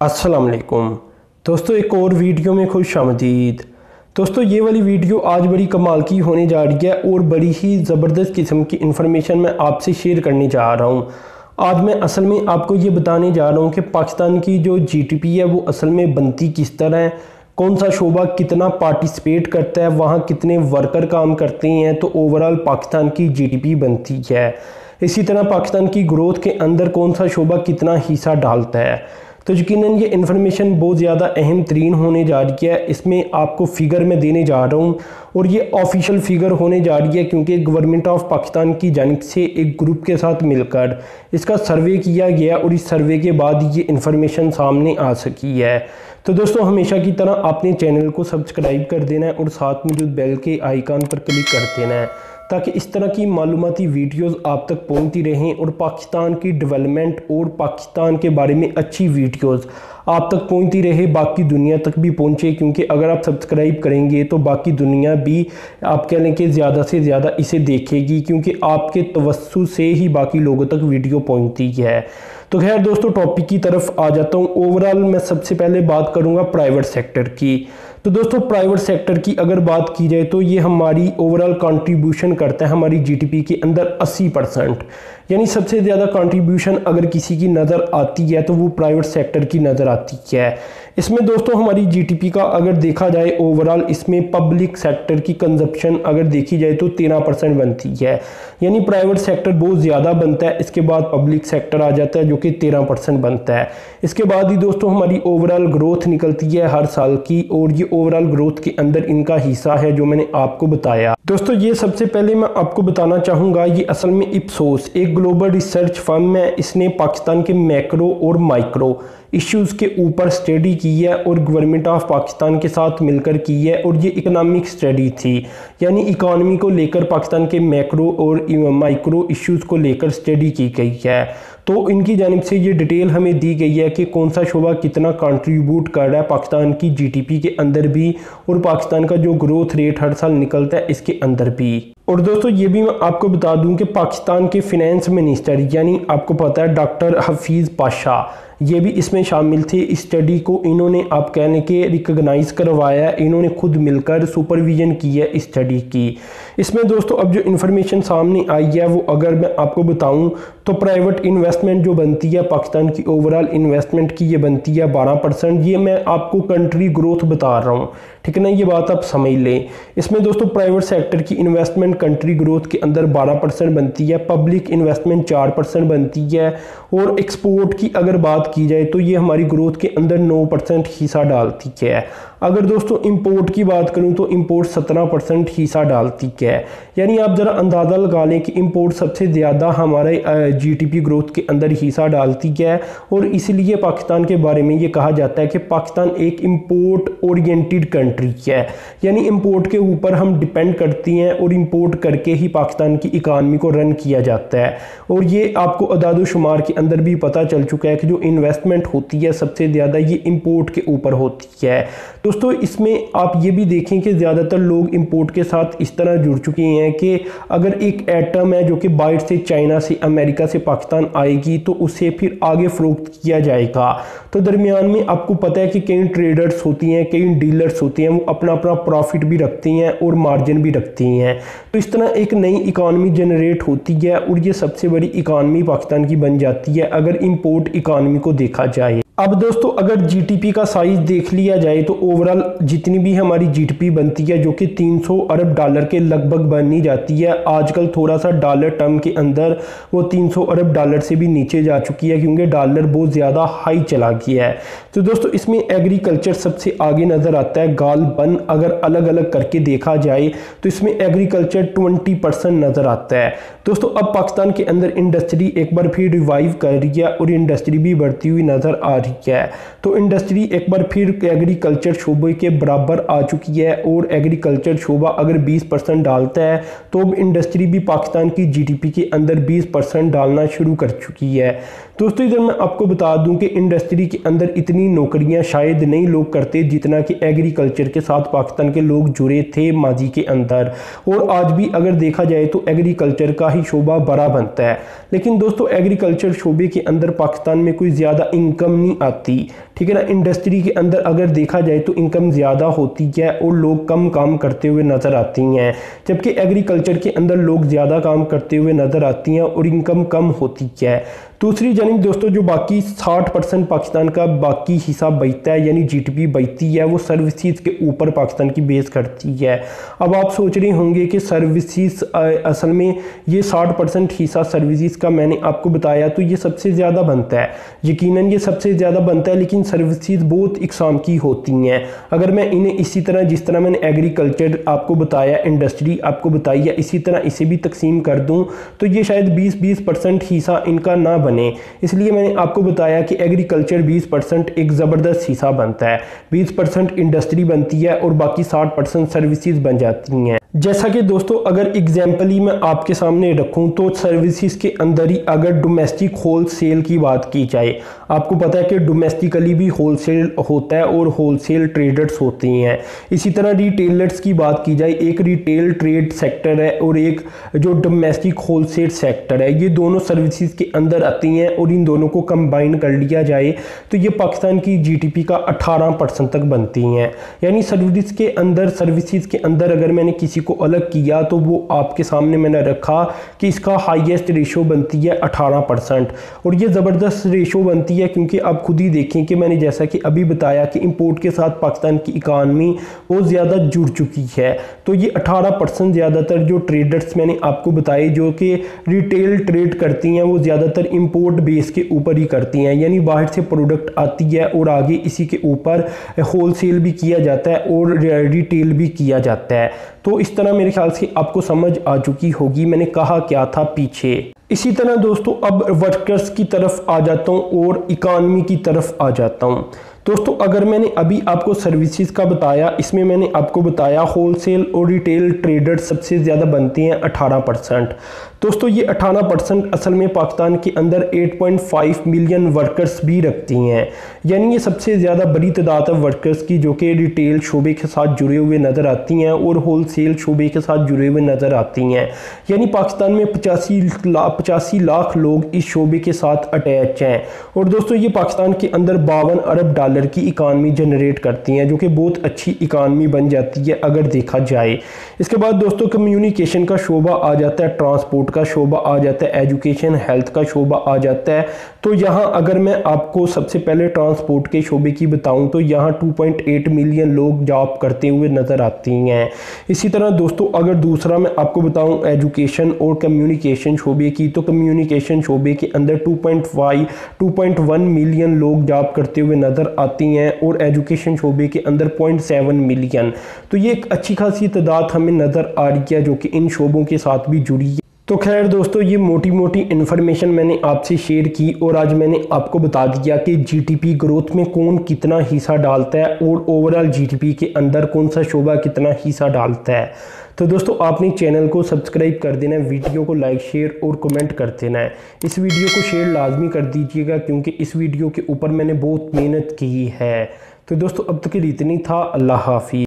अस्सलाम वालेकुम दोस्तों, एक और वीडियो में खुश आमदीद। दोस्तों, ये वाली वीडियो आज बड़ी कमाल की होने जा रही है और बड़ी ही ज़बरदस्त किस्म की इन्फॉर्मेशन मैं आपसे शेयर करने जा रहा हूँ। आज मैं असल में आपको ये बताने जा रहा हूँ कि पाकिस्तान की जो जीडीपी है वो असल में बनती किस तरह है, कौन सा शोबा कितना पार्टिसिपेट करता है, वहाँ कितने वर्कर काम करते हैं, तो ओवरऑल पाकिस्तान की जीडीपी बनती है। इसी तरह पाकिस्तान की ग्रोथ के अंदर कौन सा शोबा कितना हिस्सा डालता है। तो यकीनन ये इन्फॉर्मेशन बहुत ज़्यादा अहम तरीन होने जा रही है। इसमें आपको फ़िगर मैं देने जा रहा हूँ और ये ऑफिशियल फ़िगर होने जा रही है क्योंकि गवर्नमेंट ऑफ पाकिस्तान की जानिब से एक ग्रुप के साथ मिलकर इसका सर्वे किया गया और इस सर्वे के बाद ये इन्फॉर्मेशन सामने आ सकी है। तो दोस्तों, हमेशा की तरह अपने चैनल को सब्सक्राइब कर देना है और साथ मौजूद बेल के आइकन पर क्लिक कर देना है ताकि इस तरह की मालूमाती वीडियोस आप तक पहुंचती रहें और पाकिस्तान की डेवलपमेंट और पाकिस्तान के बारे में अच्छी वीडियोस आप तक पहुंचती रहे, बाकी दुनिया तक भी पहुंचे। क्योंकि अगर आप सब्सक्राइब करेंगे तो बाकी दुनिया भी आप कह लें कि ज़्यादा से ज़्यादा इसे देखेगी, क्योंकि आपके तवस्सु से ही बाकी लोगों तक वीडियो पहुंचती है। तो खैर दोस्तों, टॉपिक की तरफ आ जाता हूँ। ओवरऑल मैं सबसे पहले बात करूँगा प्राइवेट सेक्टर की। तो दोस्तों, प्राइवेट सेक्टर की अगर बात की जाए तो ये हमारी ओवरऑल कंट्रीब्यूशन करता है हमारी जीडीपी के अंदर 80%। यानी सबसे ज़्यादा कंट्रीब्यूशन अगर किसी की नज़र आती है तो वो प्राइवेट सेक्टर की नज़र आती है। इसमें दोस्तों हमारी जीडीपी का अगर देखा जाए ओवरऑल, इसमें पब्लिक सेक्टर की कंजप्शन अगर देखी जाए तो 13% बनती है। यानी प्राइवेट सेक्टर बहुत ज़्यादा बनता है, इसके बाद पब्लिक सेक्टर आ जाता है जो कि 13% बनता है। इसके बाद ही दोस्तों हमारी ओवरऑल ग्रोथ निकलती है हर साल की, और ये ओवरऑल ग्रोथ के अंदर इनका हिस्सा है जो मैंने आपको बताया। दोस्तों, ये सबसे पहले मैं आपको बताना चाहूँगा, ये असल में इप्सोस एक ग्लोबल रिसर्च फर्म है। इसने पाकिस्तान के मैक्रो और माइक्रो इश्यूज़ के ऊपर स्टडी की है और गवर्नमेंट ऑफ पाकिस्तान के साथ मिलकर की है, और ये इकोनॉमिक स्टडी थी। यानी इकोनॉमी को लेकर पाकिस्तान के मैक्रो और माइक्रो इश्यूज़ को लेकर स्टडी की गई है। तो इनकी जानिब से ये डिटेल हमें दी गई है कि कौन सा शोबा कितना कंट्रीब्यूट कर रहा है पाकिस्तान की जीडीपी के अंदर भी, और पाकिस्तान का जो ग्रोथ रेट हर साल निकलता है इसके अंदर भी। और दोस्तों, ये भी मैं आपको बता दूं कि पाकिस्तान के फिनेंस मिनिस्टर यानी आपको पता है डॉक्टर हफीज़ पाशा, ये भी इसमें शामिल थे। इस स्टडी को इन्होंने आप कहने के रिकॉग्नाइज करवाया है, इन्होंने खुद मिलकर सुपरविजन की है इस स्टडी की। इसमें दोस्तों अब जो इन्फॉर्मेशन सामने आई है वो अगर मैं आपको बताऊं तो प्राइवेट इन्वेस्टमेंट जो बनती है पाकिस्तान की ओवरऑल इन्वेस्टमेंट की, ये बनती है 12%। ये मैं आपको कंट्री ग्रोथ बता रहा हूँ, ठीक है ना, ये बात आप समझ लें। इसमें दोस्तों प्राइवेट सेक्टर की इन्वेस्टमेंट कंट्री ग्रोथ के अंदर 12% बनती है, पब्लिक इन्वेस्टमेंट 4% बनती है, और एक्सपोर्ट की अगर बात की जाए तो ये हमारी ग्रोथ के अंदर 9% हिस्सा डालती है। अगर दोस्तों इंपोर्ट की बात करूं तो इंपोर्ट 17% हिस्सा डालती है। यानी आप ज़रा अंदाज़ा लगा लें कि इंपोर्ट सबसे ज़्यादा हमारे जीडीपी ग्रोथ के अंदर हिस्सा डालती है, और इसलिए पाकिस्तान के बारे में ये कहा जाता है कि पाकिस्तान एक इंपोर्ट ओरिएंटेड कंट्री है। यानी इंपोर्ट के ऊपर हम डिपेंड करती हैं और इंपोर्ट करके ही पाकिस्तान की इकानमी को रन किया जाता है। और ये आपको अदाद-ओ-शुमार के अंदर भी पता चल चुका है कि जो इन्वेस्टमेंट होती है सबसे ज़्यादा ये इंपोर्ट के ऊपर होती है। दोस्तों, इसमें आप ये भी देखें कि ज़्यादातर लोग इंपोर्ट के साथ इस तरह जुड़ चुके हैं कि अगर एक एटम है जो कि बाहर से चाइना से अमेरिका से पाकिस्तान आएगी तो उसे फिर आगे फ़रोख्त किया जाएगा। तो दरमियान में आपको पता है कि कई ट्रेडर्स होती हैं, कई डीलर्स होती हैं, वो अपना अपना प्रॉफिट भी रखती हैं और मार्जिन भी रखती हैं। तो इस तरह एक नई इकानमी जनरेट होती है और ये सबसे बड़ी इकानमी पाकिस्तान की बन जाती है अगर इंपोर्ट इकानमी को देखा जाए। अब दोस्तों अगर जीडीपी का साइज देख लिया जाए तो ओवरऑल जितनी भी हमारी जीडीपी बनती है जो कि 300 अरब डॉलर के लगभग बनी जाती है, आजकल थोड़ा सा डॉलर टर्म के अंदर वो 300 अरब डॉलर से भी नीचे जा चुकी है क्योंकि डॉलर बहुत ज़्यादा हाई चला गया है। तो दोस्तों इसमें एग्रीकल्चर सबसे आगे नज़र आता है गालबन, अगर अलग अलग करके देखा जाए तो इसमें एग्रीकल्चर 20% नज़र आता है। दोस्तों अब पाकिस्तान के अंदर इंडस्ट्री एक बार फिर रिवाइव कर रही है और इंडस्ट्री भी बढ़ती हुई नज़र आ रही है। तो इंडस्ट्री एक बार फिर एग्रीकल्चर शोबे के बराबर आ चुकी है, और एग्रीकल्चर शोबा अगर 20% डालता है तो अब इंडस्ट्री भी पाकिस्तान की जीडीपी के अंदर 20% डालना शुरू कर चुकी है। दोस्तों इधर मैं आपको बता दूं कि इंडस्ट्री के अंदर इतनी नौकरियां शायद नहीं लोग करते जितना कि एग्रीकल्चर के साथ पाकिस्तान के लोग जुड़े थे माजी के अंदर, और आज भी अगर देखा जाए तो एग्रीकल्चर का ही शोबा बड़ा बनता है। लेकिन दोस्तों एग्रीकल्चर शोबे के अंदर पाकिस्तान में कोई ज़्यादा इनकम नहीं नहीं आती, ठीक है ना। इंडस्ट्री के अंदर अगर देखा जाए तो इनकम ज़्यादा होती है और लोग कम काम करते हुए नज़र आती हैं, जबकि एग्रीकल्चर के अंदर लोग ज़्यादा काम करते हुए नज़र आती हैं और इनकम कम होती है। दूसरी जानिब दोस्तों जो बाकी 60% पाकिस्तान का बाकी हिस्सा बचता है यानी जीडीपी बचती है, वो सर्विसेज के ऊपर पाकिस्तान की बेस करती है। अब आप सोच रहे होंगे कि सर्विसेज असल में ये 60% हिस्सा सर्विसेज का मैंने आपको बताया तो ये सबसे ज़्यादा बनता है, यकीनन ये सबसे ज़्यादा बनता है, लेकिन सर्विसेज बहुत इकसाम की होती हैं। अगर मैं इन्हें इसी तरह जिस तरह मैंने एग्रीकल्चर आपको बताया, इंडस्ट्री आपको बताई है, इसी तरह इसे भी तकसीम कर दूँ तो ये शायद 20% हिस्सा इनका ना बने। इसलिए मैंने आपको बताया कि एग्रीकल्चर 20% एक ज़बरदस्त हिस्सा बनता है, 20% इंडस्ट्री बनती है और बाकी 60% सर्विसेज बन जाती हैं। जैसा कि दोस्तों अगर एग्जाम्पली मैं आपके सामने रखूं तो सर्विसेज के अंदर ही अगर डोमेस्टिक होलसेल की बात की जाए, आपको पता है कि डोमेस्टिकली भी होलसेल होता है और होलसेल ट्रेडर्स होते हैं। इसी तरह रिटेलर्स की बात की जाए, एक रिटेल ट्रेड सेक्टर है और एक जो डोमेस्टिक होलसेल सेक्टर है, ये दोनों सर्विसेज के अंदर आती हैं और इन दोनों को कंबाइन कर लिया जाए तो ये पाकिस्तान की जीडीपी का 18% तक बनती हैं। यानी सर्विसेज के अंदर अगर मैंने किसी को अलग किया तो वो आपके सामने मैंने रखा कि इसका हाईएस्ट रेशो बनती है 18% और ये ज़बरदस्त रेशो बनती है क्योंकि आप खुद ही देखें कि मैंने जैसा कि अभी बताया कि इंपोर्ट के साथ पाकिस्तान की इकानमी बहुत ज़्यादा जुड़ चुकी है। तो ये 18% ज़्यादातर जो ट्रेडर्स मैंने आपको बताए जो कि रिटेल ट्रेड करती हैं वो ज़्यादातर इंपोर्ट बेस के ऊपर ही करती हैं, यानी बाहर से प्रोडक्ट आती है और आगे इसी के ऊपर होलसेल भी किया जाता है और रिटेल भी किया जाता है। तो इस तरह मेरे ख्याल से आपको समझ आ चुकी होगी मैंने कहा क्या था पीछे। इसी तरह दोस्तों अब वर्कर्स की तरफ आ जाता हूँ और इकानमी की तरफ आ जाता हूँ। दोस्तों अगर मैंने अभी आपको सर्विसेज का बताया, इसमें मैंने आपको बताया होलसेल और रिटेल ट्रेडर सबसे ज़्यादा बनते हैं 18%। दोस्तों ये 18% असल में पाकिस्तान के अंदर 8.5 मिलियन वर्कर्स भी रखती हैं, यानी ये सबसे ज़्यादा बड़ी तादाद है वर्कर्स की जो कि रिटेल शोबे के साथ जुड़े हुए नज़र आती हैं और होलसेल शोबे के साथ जुड़े हुए नज़र आती हैं। यानी पाकिस्तान में 85 लाख लोग इस शोबे के साथ अटैच हैं और दोस्तों ये पाकिस्तान के अंदर 52 अरब डॉलर की इकानमी जनरेट करती हैं, जो कि बहुत अच्छी इकानमी बन जाती है अगर देखा जाए। इसके बाद दोस्तों कम्युनिकेशन का शोबा आ जाता है, ट्रांसपोर्ट का शोबा आ जाता है, एजुकेशन हेल्थ का शोबा आ जाता है। तो यहाँ अगर मैं आपको सबसे पहले ट्रांसपोर्ट के शोबे की बताऊँ तो यहाँ 2.8 मिलियन लोग जॉब करते हुए नज़र आती हैं। इसी तरह दोस्तों अगर दूसरा मैं आपको बताऊँ एजुकेशन और कम्युनिकेशन शोबे की, तो कम्युनिकेशन शोबे के अंदर 2.1 मिलियन लोग जॉब करते हुए नज़र आती हैं और एजुकेशन शोबे के अंदर 0.7 मिलियन। तो ये एक अच्छी खासी तादाद हमें नज़र आ रही है जो कि इन शोबों के साथ भी जुड़ी है। तो खैर दोस्तों ये मोटी मोटी इन्फॉर्मेशन मैंने आपसे शेयर की और आज मैंने आपको बता दिया कि जीडीपी ग्रोथ में कौन कितना हिस्सा डालता है और ओवरऑल जीडीपी के अंदर कौन सा शोबा कितना हिस्सा डालता है। तो दोस्तों आपने चैनल को सब्सक्राइब कर देना है, वीडियो को लाइक शेयर और कमेंट कर देना है। इस वीडियो को शेयर लाजमी कर दीजिएगा क्योंकि इस वीडियो के ऊपर मैंने बहुत मेहनत की है। तो दोस्तों अब तक के लिए इतना ही था। अल्लाह हाफिज़।